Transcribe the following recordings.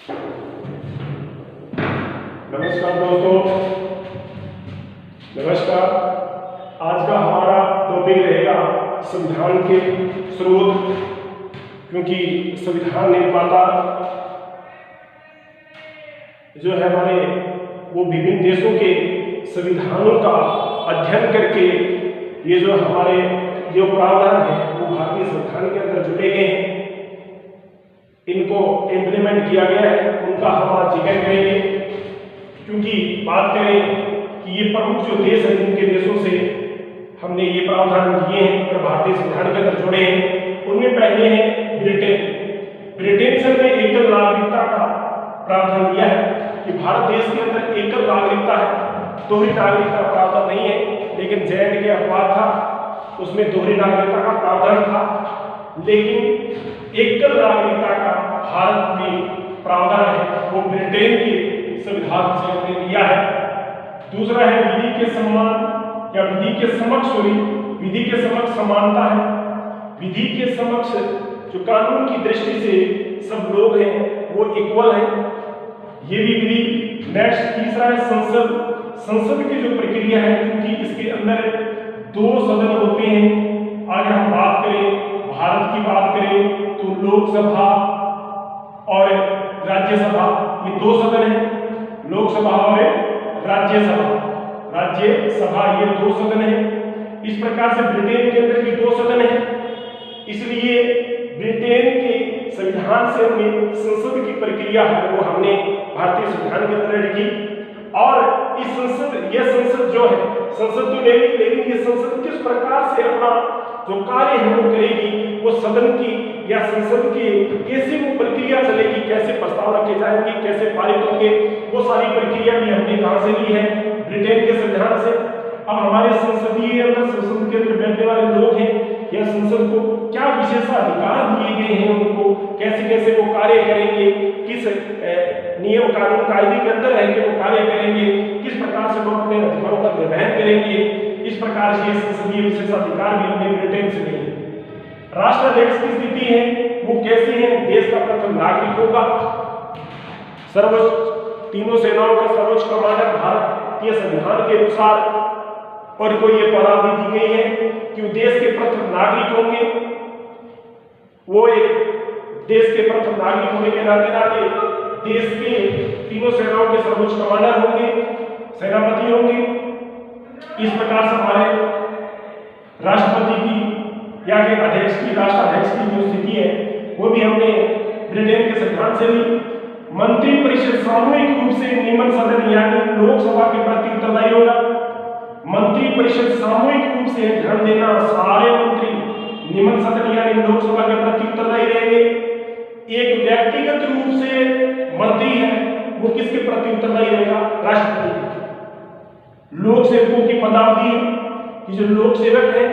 नमस्कार दोस्तों, नमस्कार। आज का हमारा टॉपिक रहेगा संविधान के स्रोत, क्योंकि संविधान निर्माता जो है हमारे वो विभिन्न देशों के संविधानों का अध्ययन करके ये जो हमारे जो प्रावधान है वो भारतीय संविधान के अंदर जुड़े गए हैं, इनको इम्प्लीमेंट किया गया है, उनका हम आज जिक्र करेंगे। क्योंकि बात करें कि ये प्रमुख जो देश हैं जिनके देशों से हमने ये प्रावधान किए हैं और भारतीय संविधान के अंदर जुड़े हैं, उनमें पहले है ब्रिटेन। ब्रिटेन से हमने एकल नागरिकता का प्रावधान दिया है कि भारत देश के अंदर एकल नागरिकता है, दोहरी नागरिकता का प्रावधान नहीं है। लेकिन जैन के अपवाद था, उसमें दोहरी नागरिकता का प्रावधान था, लेकिन एकल नागरिकता का भारत में प्रावधान है वो ब्रिटेन के संविधान से हमने लिया है। दूसरा है विधि के सम्मान या विधि के समक्ष, विधि के समक्ष समानता है। विधि के समक्ष जो कानून की दृष्टि से सब लोग हैं वो इक्वल हैं, ये भी विधि। नेक्स्ट तीसरा है संसद। संसद की जो प्रक्रिया है, क्योंकि इसके अंदर दो सदन होते हैं। अगर हम बात करें भारत की बात करें तो लोकसभा और राज्यसभा, ये दो सदन हैं, लोकसभा और राज्यसभा ये दो सदन हैं। इस प्रकार से ब्रिटेन के अंदर भी दो सदन हैं, इसलिए ब्रिटेन के संविधान से हमने संसद की प्रक्रिया है वो हमने भारतीय संविधान के अंदर लिखी। और इस संसद, यह संसद जो है, संसद तो लेगी, लेकिन ये संसद किस प्रकार से अपना जो कार्य है वो करेगी, वो सदन की या संसद की कैसे वो प्रक्रिया चलेगी, कैसे प्रस्ताव रखे जाएंगे, कैसे पारित होंगे, वो सारी प्रक्रिया भी हमने कहां से ली है, ब्रिटेन के संविधान से। अब हमारे संसदीय अंदर, संसद के अंदर बैठने वाले लोग हैं या संसद को क्या विशेषाधिकार दिए गए हैं, उनको कैसे कैसे वो कार्य करेंगे, किस नियम कानून कायदे के अंदर रह के वो कार्य करेंगे, किस प्रकार से वो अपने अधिकारों का निर्वहन करेंगे, इस प्रकार से संसदीय विशेषाधिकार भी हमने ब्रिटेन से लिए। राष्ट्राध्यक्ष की स्थिति है वो कैसे है, देश का प्रथम नागरिक होगा, सर्वोच्च तीनों सेनाओं का सर्वोच्च कमांडर भारतीय संविधान के अनुसार, और को ये पदवी दी गई है कि वो देश के प्रथम नागरिक होंगे। वो एक देश के प्रथम नागरिक होने के नाते देश के तीनों सेनाओं के सर्वोच्च कमांडर होंगे, सेनापति होंगे। इस प्रकार से हमारे राष्ट्रपति की या के अध्यक्ष की, राष्ट्राध्यक्ष की जो स्थिति है वो भी हमने ब्रिटेन के संविधान से ली। मंत्रिपरिषद सामूहिक रूप से नियमन सदन यानी लोकसभा के प्रति उत्तरदायी होगा। मंत्रिपरिषद सामूहिक रूप से ध्यान देना, सारे मंत्री नियमन सदन यानी लोकसभा के प्रति उत्तरदायी रहेंगे। एक व्यक्तिगत रूप से मंत्री है वो किसके प्रति उत्तरदायी रहेगा, राष्ट्रपति। लोक सेवकों की पदावधि कि जो लोक सेवक है,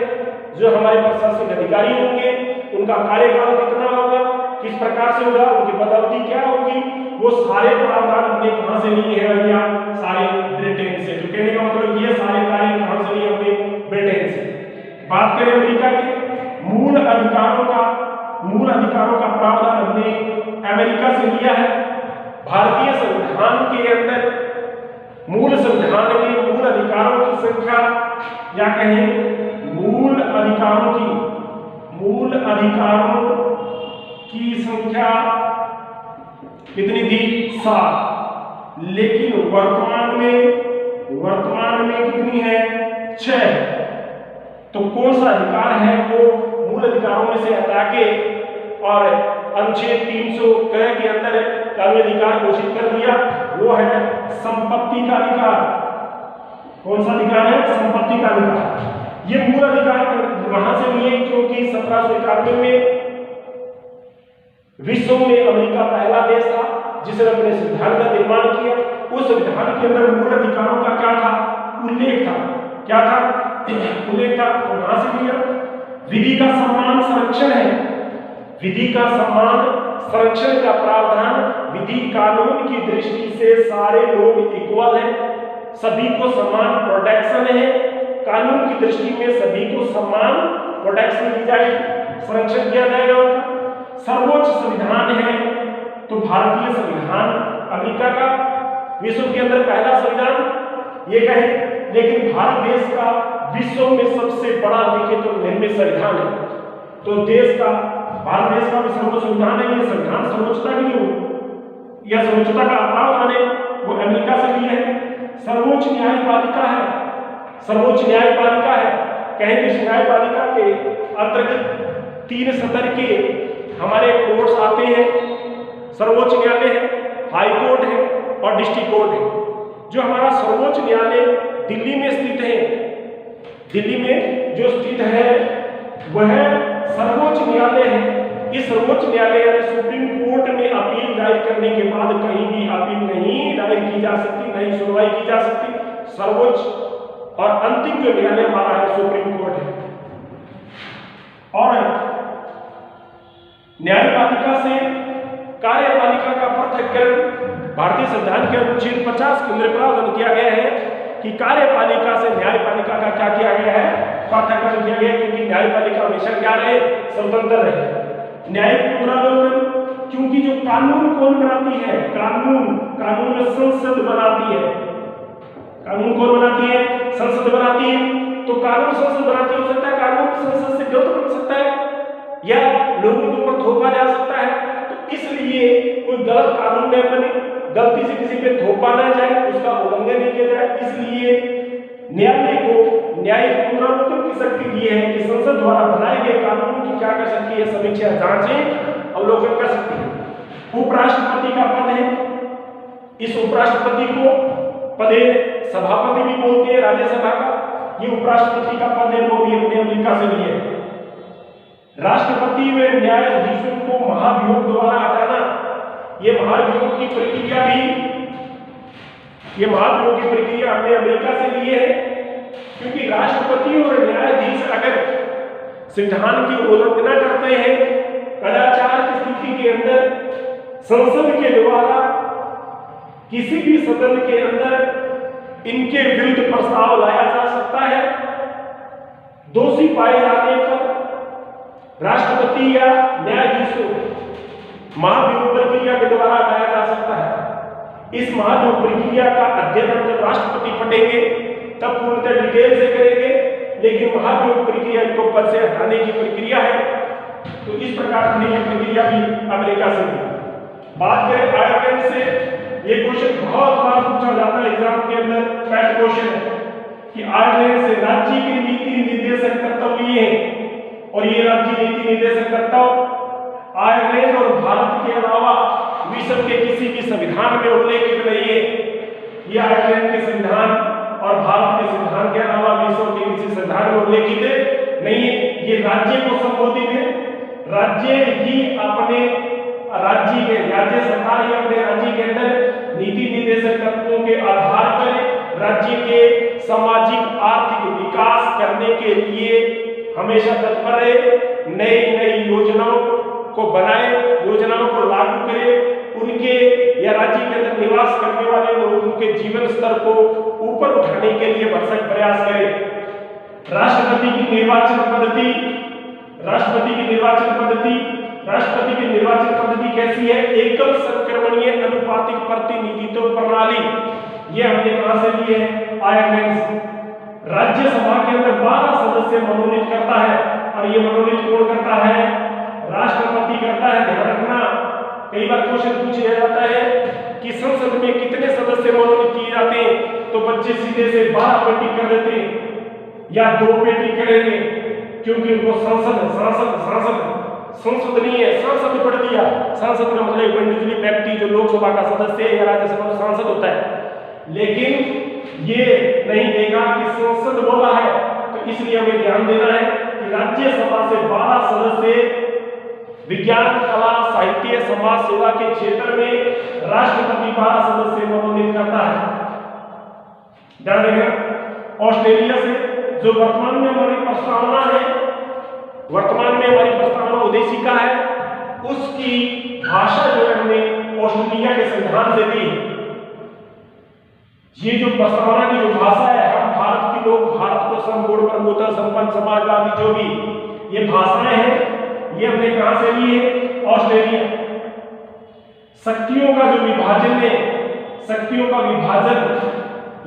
जो हमारे प्रशासनिक अधिकारी होंगे, उनका कार्यकाल कितना होगा, किस प्रकार से होगा, उनकी पदावधि क्या होगी, वो सारे प्रावधान हमने कहां से लिए हैं भैया, सारे ब्रिटेन से। तो कहने का मतलब ये सारे कार्य कहां से लिए हमने, ब्रिटेन से। बात करें अमेरिका के मूल अधिकारों का प्रावधान हमने अमेरिका से लिया है। भारतीय संविधान के अंदर मूल संविधान में मूल अधिकारों की संख्या या कहें मूल अधिकारों की संख्या कितनी थी, 7। लेकिन वर्तमान में कितनी है, 6। तो कौन सा अधिकार है वो मूल अधिकारों में से हटा के और अनुच्छेद 300 के अंदर कानूनी अधिकार घोषित कर दिया, वो है संपत्ति का अधिकार। कौन सा अधिकार है, संपत्ति का अधिकार। ये मूल अधिकार वहां से लिए क्योंकि 1791 में विश्व में अमेरिका पहला देश था जिसने अपने संविधान का निर्माण किया। उस संविधान के अंदर मूल अधिकारों का क्या था, उल्लेख था। क्या था, उल्लेख था, वहां से लिया। विधि का सम्मान संरक्षण है, विधि का सम्मान संरक्षण का प्रावधान, विधि कानून की दृष्टि से सारे लोग इक्वल हैं, सभी को समान प्रोटेक्शन है, कानून की दृष्टि में सभी को समान प्रोटेक्शन दी जाएगी, संरक्षण किया जाएगा उनका। सर्वोच्च संविधान है तो भारतीय संविधान अमेरिका का विश्व के अंदर पहला संविधान ये कहें, लेकिन भारत देश का विश्व में सबसे बड़ा देखें तो निर्मित संविधान है। तो देश का, भारत देश का भी सर्वोच्च संविधान है। ये संविधान सर्वोच्चता की जो या सर्वोच्चता का अपराध माने वो अमेरिका से भी है। सर्वोच्च न्यायपालिका है, सर्वोच्च न्यायपालिका है। कहें कि इस न्यायपालिका के अंतर्गत 3 स्तर के हमारे कोर्ट्स आते हैं। सर्वोच्च न्यायालय है, हाई कोर्ट है और डिस्ट्रिक्ट कोर्ट है। जो हमारा सर्वोच्च न्यायालय दिल्ली में स्थित है, दिल्ली में जो स्थित है वह सर्वोच्च न्यायालय है। इस सर्वोच्च न्यायालय यानी सुप्रीम कोर्ट में अपील दायर करने के बाद कहीं भी अपील नहीं दायर की जा सकती, नहीं सुनवाई की जा सकती। सर्वोच्च और अंतिम जो न्यायालय हमारा है सुप्रीम कोर्ट है। और न्यायपालिका से कार्यपालिका का पृथक्करण भारतीय संविधान के अनुच्छेद 50 के अंदर प्रावधान किया गया है कि कार्यपालिका से न्यायपालिका का क्या किया गया है, पृथक्करण किया गया है, क्योंकि न्यायपालिका हमेशा क्या रहे, स्वतंत्र रहे। न्यायिक पुनरावलोकन, क्योंकि जो कानून कौन बनाती है, कानून में संसद बनाती है। कानून कौन बनाती है, संसद बनाती है। तो कानून संसद बनाती हो सकता है, कानून संसद से गलत बन सकता है या लोगों के ऊपर थोपा जा सकता है। तो इसलिए कोई गलत कानून न बने, गलती से किसी पे थोपा ना जाए, उसका उल्लंघन नहीं किया जाए। इसलिए न्यायालय को न्यायिक पुनरावलोकन की शक्ति दी है कि संसद द्वारा बनाए गए कानूनों की क्या कर सकती है, समीक्षा, जांचें, अवलोकन कर सकती है। उपराष्ट्रपति का पद है। इस उपराष्ट्रपति को पदे सभापति भी बोलते हैं राज्यसभा का। ये उपराष्ट्रपति का पद है, वो भी अपने अमेरिका से लिए है। राष्ट्रपति व न्यायाधीशों को महाभियोग द्वारा हटाना, ये महाभियोग की प्रक्रिया हमने अमेरिका से लिए है। क्योंकि राष्ट्रपति और न्यायाधीश अगर संविधान की उल्लंघना करते हैं, कदाचार की स्थिति के अंदर संसद के द्वारा किसी भी सदन के अंदर इनके विरुद्ध प्रस्ताव लाया जा सकता है। दोषी पाए जाने पर राष्ट्रपति या न्यायाधीशों महाभियोग प्रक्रिया के द्वारा लाया जा सकता है। इस महाभियोग प्रक्रिया का अध्ययन जब राष्ट्रपति पढ़ेंगे तब पूर्णतः डिटेल से करेंगे, लेकिन महाभियोग प्रक्रिया इनको पद से हटाने की प्रक्रिया है। तो इस प्रकार की यह प्रक्रिया भी अमेरिका से है। बात करें आयरलैंड से, ये क्वेश्चन बहुत बार पूछा जाता है एग्जाम के अंदर, पैट क्वेश्चन है कि आयरलैंड से राज्य के नीति निर्देशक तत्व लिए हैं, और ये राज्य नीति निर्देशक तत्व आयरलैंड और भारत के अलावा विश्व के किसी भी संविधान में उल्लेखित नहीं है। ये आयरलैंड के संविधान और भारत के संविधान के अलावा विश्व के किसी संविधान में उल्लेखित नहीं है। ये राज्य को संबोधित है। राज्य ही अपने राज्य सरकार ही अपने राज्य के अंदर नीति निर्देशक तत्वों के आधार पर राज्य के सामाजिक आर्थिक विकास करने के लिए हमेशा तत्पर रहे। नई योजनाओं को बनाए, योजनाओं को लागू करे, उनके या राज्य के अंदर निवास करने वाले लोगों के जीवन स्तर को ऊपर उठाने के लिए भरसक प्रयास करे। राष्ट्रपति की निर्वाचन पद्धति कैसी है? एकल संक्रमणीय अनुपातिक प्रतिनिधित्व प्रणाली। ये हमने कहां से लिए है? आयरलैंड से। राज्यसभा के अंदर 12 सदस्य मनोनीत करता है, और ये मनोनीत कौन करता है? राष्ट्रपति करता है। ध्यान रखना, कई बार क्वेश्चन पूछा जाता है कि संसद में कितने सदस्य मनोनीत किए जाते हैं, तो बच्चे सीधे से 12 पे टिक कर देते हैं या 2 पे टिक करेंगे, क्योंकि उनको संसद नहीं है, सांसद पढ़ दिया। सांसद का मतलब इंडिविजुअल व्यक्ति जो लोकसभा का सदस्य है या राज्यसभा का सांसद होता है। लेकिन ये नहीं देगा कि संसद बोला है, तो इसलिए हमें ध्यान देना है कि राज्यसभा से 12 सदस्य विज्ञान, कला, साहित्य, समाज सेवा के क्षेत्र में राष्ट्रपति 12 सदस्य मनोनीत करता है। ध्यान रखना। ऑस्ट्रेलिया से जो वर्तमान में हमारी प्रस्तावना उद्देशिका है, उसकी भाषा जो है हमने ऑस्ट्रेलिया के संविधान से दी। ये जो प्रस्तावना की जो भाषा है, हम भारत के लोग भारत को संपूर्ण प्रबोधन संपन्न समाजवादी जो भी ये भाषाएं हैं, ये हमने कहां से ली है? ऑस्ट्रेलिया। शक्तियों का जो विभाजन है शक्तियों का विभाजन,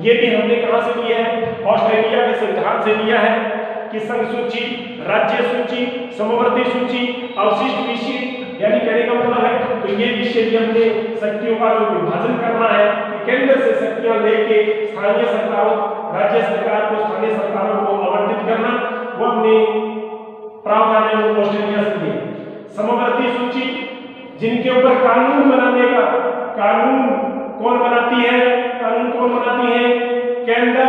ये भी हमने कहां से लिया है? ऑस्ट्रेलिया के संविधान से लिया है कि संघ सूची, राज्य सूची, समवर्ती सूची, अवशिष्ट विषय, यानी कहने का मतलब है तो ये विषय भी हमने शक्तियों का जो विभाजन करना है कि केंद्र से शक्तियां लेके स्थानीय सरकारों, राज्य सरकार को, स्थानीय सरकारों को आवंटित करना, वो हमने प्रावधान है वो ऑस्ट्रेलिया से लिए। समवर्ती सूची, जिनके ऊपर कानून बनाने का, कानून कौन बनाती है? कानून कौन बनाती है? केंद्र,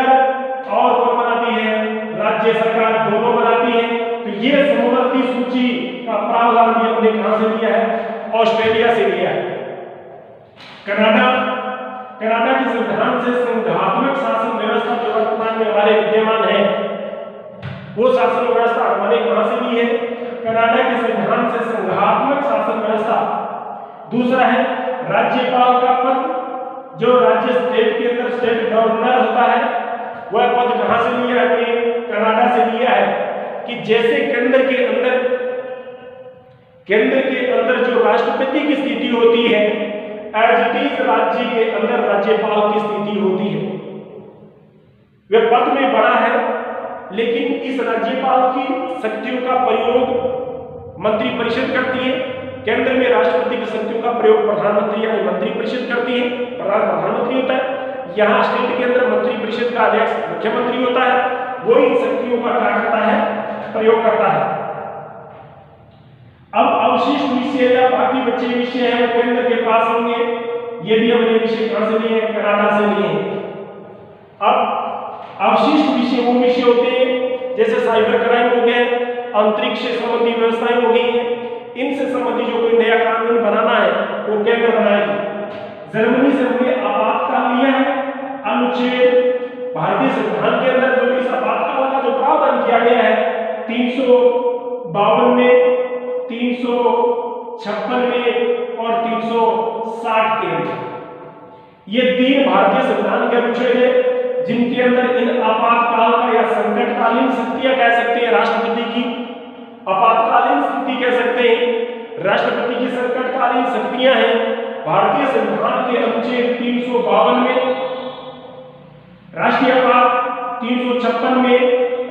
और कौन बनाती है? राज्य सरकार, दोनों बनाती है। तो ये समवर्ती सूची का प्रावधान भी हमने कहां से लिया है? ऑस्ट्रेलिया से लिया है। कनाडा, कनाडा के संविधान से संघात्मक शासन व्यवस्था जो वर्तमान में हमारे विद्यमान है, वो शासन व्यवस्था हमने कहां से ली है? कनाडा के संविधान से संघात्मक शासन व्यवस्था। दूसरा है राज्यपाल का पद, जो राज्य स्टेट के अंदर स्टेट गवर्नर होता है, वह पद कहां से लिया है? कनाडा से लिया है। कि जैसे केंद्र के अंदर जो राष्ट्रपति की स्थिति होती है, एज इट इज राज्य के अंदर राज्यपाल की स्थिति होती है। वह पद में बड़ा है, लेकिन इस राज्यपाल की शक्तियों का प्रयोग मंत्रिपरिषद करती है। केंद्र में राष्ट्रपति की शक्तियों का प्रयोग प्रधानमंत्री यानी मंत्रिपरिषद करती है, प्रधानमंत्री होता है। यहाँ स्टेट के अंदर मंत्रिपरिषद का अध्यक्ष मुख्यमंत्री होता है, वो इन शक्तियों का क्या करता है? प्रयोग करता है। अब अवशिष्ट विषय या बाकी बचे विषय हैं वो केंद्र के पास होंगे। ये भी हमने विषय कहां से लिए हैं? कनाडा से लिए हैं। अब अवशिष्ट विषय वो विषय होते हैं जैसे साइबर क्राइम हो गए, अंतरिक्ष संबंधी व्यवस्थाएं हो गई हैं, इनसे संबंधी जो कोई नया कानून बनाना है वो केंद्र बनाएगी। जर्मनी से हमने आपातकाल लिया है। अनुच्छेद भारतीय संविधान के अंदर जो इस आपातकाल का जो प्रावधान किया गया है 352 में, 356 में और 360 के अंदर, ये 3 भारतीय संविधान के अनुच्छेद है जिनके अंदर इन आपातकाल का या संकटकालीन शक्तियां कह सकते हैं राष्ट्रपति की, आपातकालीन स्थिति कह सकते हैं राष्ट्रपति की संकटकालीन शक्तियां हैं। भारतीय संविधान के अनुच्छेद 352 में राष्ट्रीय आपात, 356 में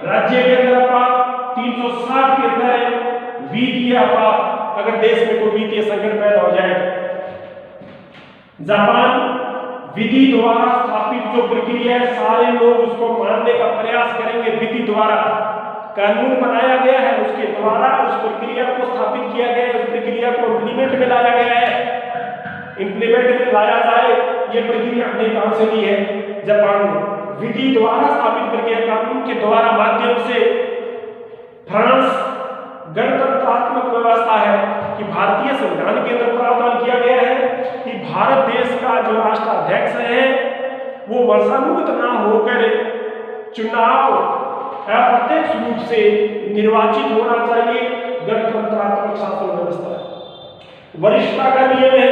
राज्य के अंदर आपात, 360 के अंदर वित्तीय आपात, अगर देश में कोई वित्तीय संकट पैदा हो जाए। जापान विधि द्वारा स्थापित जो प्रक्रिया है, सारे लोग उसको मानने का प्रयास करेंगे। विधि द्वारा कानून बनाया गया है, उसके द्वारा उस प्रक्रिया को स्थापित किया गया है, उस प्रक्रिया को इम्प्लीमेंट में लाया गया है। इम्प्लीमेंट में लाया जाए, ये प्रक्रिया हमने कहां से ली है? जापान में। विधि द्वारा स्थापित प्रक्रिया, कानून के द्वारा माध्यम से। फ्रांस गणतंत्रात्मक व्यवस्था है कि भारतीय संविधान के अंदर प्रावधान किया गया है कि भारत देश का जो राष्ट्राध्यक्ष है वो वंशानुगत ना होकर चुनाव अप्रत्यक्ष रूप से निर्वाचित होना चाहिए। गणतंत्रात्मक शासन व्यवस्था। वरिष्ठता का नियम है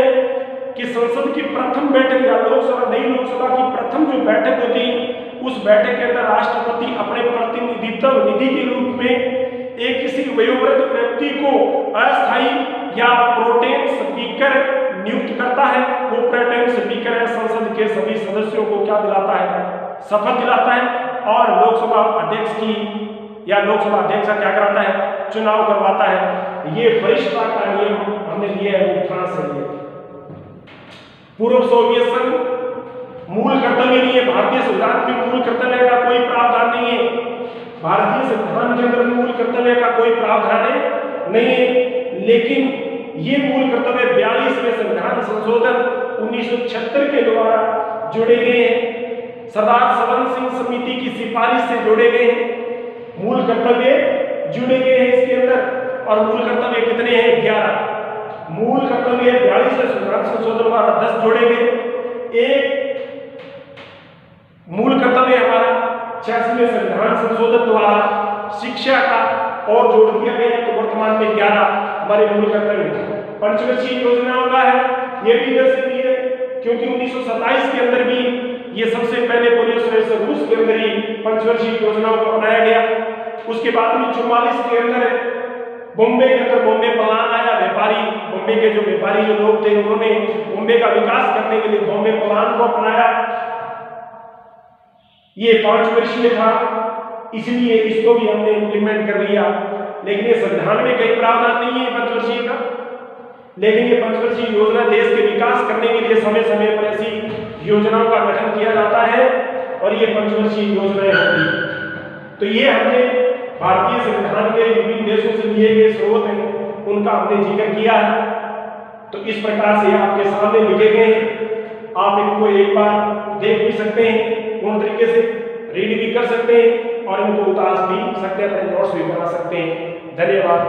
कि संसद की प्रथम बैठक या लोकसभा, नई लोकसभा की प्रथम जो बैठक होती है, उस बैठक के अंदर राष्ट्रपति अपने प्रतिनिधित्व निधि के रूप में एक किसी वयोवृद्ध व्यक्ति को अस्थायी या प्रोटेम स्पीकर नियुक्त करता है। वो प्रोटेम स्पीकर है, संसद के सभी सदस्यों को क्या दिलाता है? शपथ दिलाता है, और लोकसभा अध्यक्ष की या लोकसभा अध्यक्ष क्या कराता है? चुनाव करवाता है। ये वरिष्ठता का नियम हमने लिया है, वो फ्रांस से लिया। पूर्व सोवियत संघ मूल कर्तव्य नहीं है, भारतीय संविधान में मूल कर्तव्य का कोई प्रावधान नहीं है। भारतीय संविधान के अंदर मूल कर्तव्य का कोई प्रावधान नहीं है, लेकिन ये मूल कर्तव्य 42वें संविधान संशोधन 1976 के द्वारा जोड़े गए हैं। सरदार सवन सिंह समिति की सिफारिश से जोड़े गए हैं। मूल कर्तव्य जुड़े गए हैं इसके अंदर, और मूल कर्तव्य कितने हैं? 11। मूल कर्तव्य 42वें संविधान संशोधन द्वारा 10 जोड़े गए। एक मूल कर्तव्य हमारा 86वें संविधान संशोधन द्वारा शिक्षा का और जोड़ दिया गया है, तो वर्तमान में 11 हमारे मूल कर्तव्य। पंचवर्षीय योजनाओं का है, ये भी इधर से भी है, क्योंकि 1927 के अंदर भी ये सबसे पहले रूस के अंदर ही पंचवर्षीय योजनाओं को बनाया गया। उसके बाद में 44 के अंदर बॉम्बे के अंदर बॉम्बे प्लान आया। व्यापारी, बॉम्बे के जो व्यापारी जो लोग थे, उन्होंने बॉम्बे का विकास करने करने के लिए बॉम्बे प्लान को अपनाया। ये 5 वर्षीय था, इसलिए इसको भी हमने इम्प्लीमेंट कर लिया। लेकिन ये संविधान में कई प्रावधान नहीं है 5 वर्षीय का, लेकिन ये 5 वर्षीय योजना देश के विकास करने के लिए समय समय पर ऐसी योजनाओं का गठन किया जाता है और ये 5 वर्षीय योजनाएं होती। तो ये हमने भारतीय संविधान के विभिन्न देशों से लिए गए स्रोत हैं, उनका हमने जिक्र किया है। तो इस प्रकार से आपके सामने लिखे गए हैं, आप इनको एक बार देख भी सकते हैं, पूर्ण तरीके से रीड भी कर सकते हैं और इनको उतार भी सकते हैं, अपने नोट्स भी बना सकते हैं। धन्यवाद।